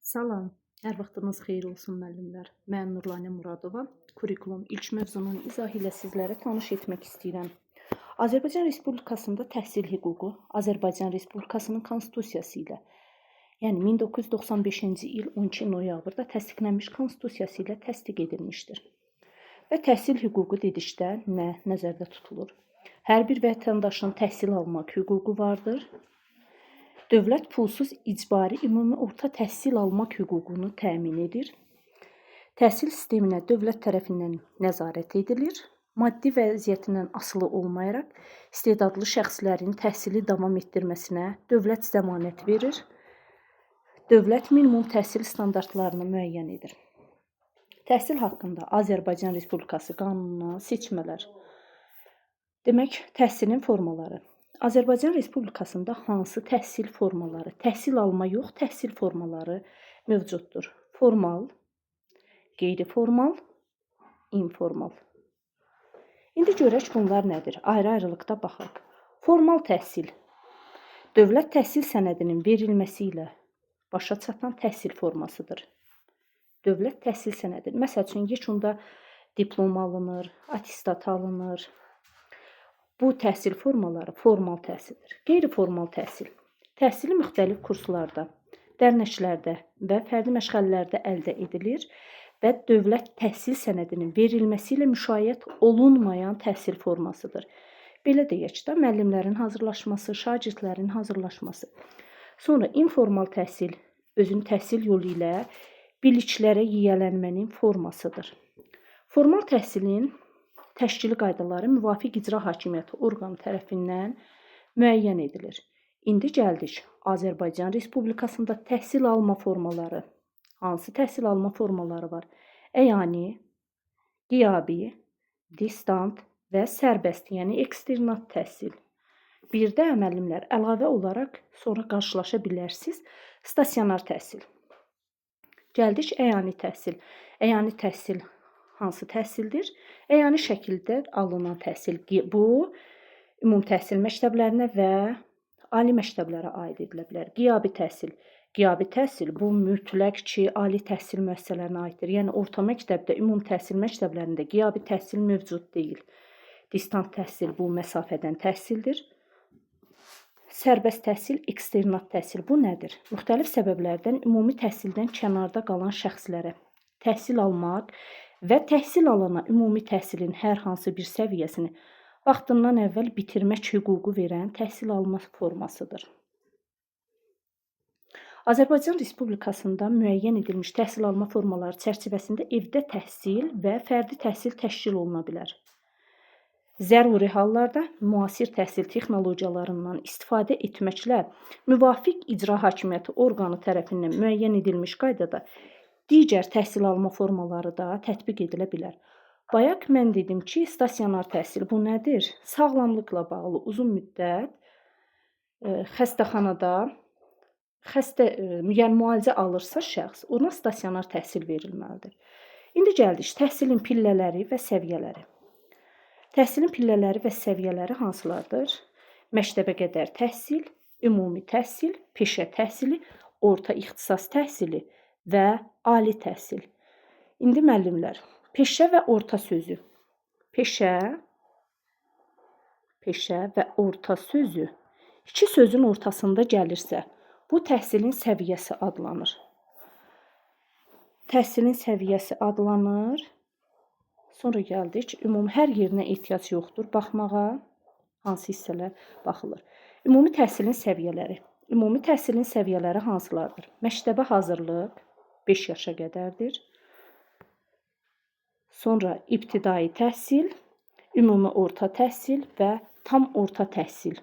Salam, hər vaxtınız xeyir olsun müəllimlər. Mən Nurlanə Muradova, kurikulum ilk mövzunun izahı ilə sizlərə tanış etmək istəyirəm. Azərbaycan Respublikasında təhsil hüququ Azərbaycan Respublikasının Konstitusiyası ilə, yəni 1995-ci il 12 noyabrda təsdiqlənmiş Konstitusiyası ilə təsdiq edilmişdir. Və təhsil hüququ dedikdə nə nəzərdə tutulur? Hər bir vətəndaşın təhsil almaq hüququ vardır. Dövlət pulsuz icbari ümumi orta təhsil almaq hüququnu təmin edir. Təhsil sisteminə dövlət tərəfindən nəzarət edilir. Maddi vəziyyətindən asılı olmayaraq istedadlı şəxslərin təhsili davam etdirməsinə dövlət zəmanət verir. Dövlət minimum təhsil standartlarını müəyyən edir. Təhsil haqqında Azərbaycan Respublikası qanununa seçmələr. Demək, təhsilin formaları. Azərbaycan Respublikasında hansı təhsil formaları, təhsil alma yox, təhsil formaları mövcuddur? Formal, qeyri-formal, informal. İndi görək bunlar nədir? Ayrı-ayrılıqda baxaq. Formal təhsil, dövlət təhsil sənədinin verilməsi ilə başa çatan təhsil formasıdır. Dövlət təhsil sənədi, məsəl üçün, yekunda diplom alınır, attestat alınır. Bu təhsil formaları formal təhsildir. Qeyri-formal təhsil. Təhsili müxtəlif kurslarda, dərnəklərdə və fərdi məşğələlərdə əldə edilir və dövlət təhsil sənədinin verilməsi ilə müşayiət olunmayan təhsil formasıdır. Belə deyək də, müəllimlərin hazırlaşması, şagirdlərin hazırlaşması. Sonra informal təhsil, özün təhsil yolu ilə biliklərə yiyələnmənin formasıdır. Formal təhsilin təşkili qaydaları müvafiq icra hakimiyyəti orqanı tərəfindən müəyyən edilir. İndi gəldik Azərbaycan Respublikasında təhsil alma formaları. Hansı təhsil alma formaları var? Əyani, qiyabi, distant və sərbəst, yəni eksternat təhsil. Bir də müəllimlər əlavə olaraq sonra qarşılaşa bilərsiniz stasionar təhsil. Gəldik əyani təhsil. Əyani təhsil hansı təhsildir? Əyani şəkildə alınan təhsil. Bu, ümumi təhsil məktəblərinə və ali məktəblərə aid edilə bilər. Qiyabi təhsil. Qiyabi təhsil bu mütləq ki, ali təhsil müəssisələrinə aiddir. Yəni, orta məktəbdə, ümumi təhsil məktəblərində qiyabi təhsil mövcud deyil. Distant təhsil bu məsafədən təhsildir. Sərbəst təhsil, eksternat təhsil bu nədir? Müxtəlif səbəblərdən ümumi təhsildən kənarda qalan şəxslərə təhsil almaq və təhsil alana ümumi təhsilin hər hansı bir səviyyəsini vaxtından əvvəl bitirmək hüququ verən təhsil alma formasıdır. Azərbaycan Respublikasında müəyyən edilmiş təhsil alma formaları çərçivəsində evdə təhsil və fərdi təhsil təşkil oluna bilər. Zəruri hallarda müasir təhsil texnologiyalarından istifadə etməklə müvafiq icra hakimiyyəti orqanı tərəfindən müəyyən edilmiş qaydada digər təhsil alma formaları da tətbiq edilə bilər. Bayaq mən dedim ki, stasionar təhsil bu nədir? Sağlamlıqla bağlı uzun müddət xəstəxanada yəni müalicə alırsa şəxs, ona stasionar təhsil verilməlidir. İndi gəldik təhsilin pillələri və səviyyələri. Təhsilin pillələri və səviyyələri hansılardır? Məktəbə qədər təhsil, ümumi təhsil, peşə təhsili, orta ixtisas təhsili və ali təhsil. İndi müəllimlər, peşə və orta sözü. Peşə və orta sözü iki sözün ortasında gəlirsə, bu təhsilin səviyyəsi adlanır. Təhsilin səviyyəsi adlanır. Sonra gəldik, ümumi hər yerinə ehtiyac yoxdur baxmağa. Hansı hissələr baxılır? Ümumi təhsilin səviyyələri. Ümumi təhsilin səviyyələri hansılardır? Məktəbə hazırlıq 5 yaşa qədərdir. Sonra ibtidai təhsil, ümumi orta təhsil və tam orta təhsil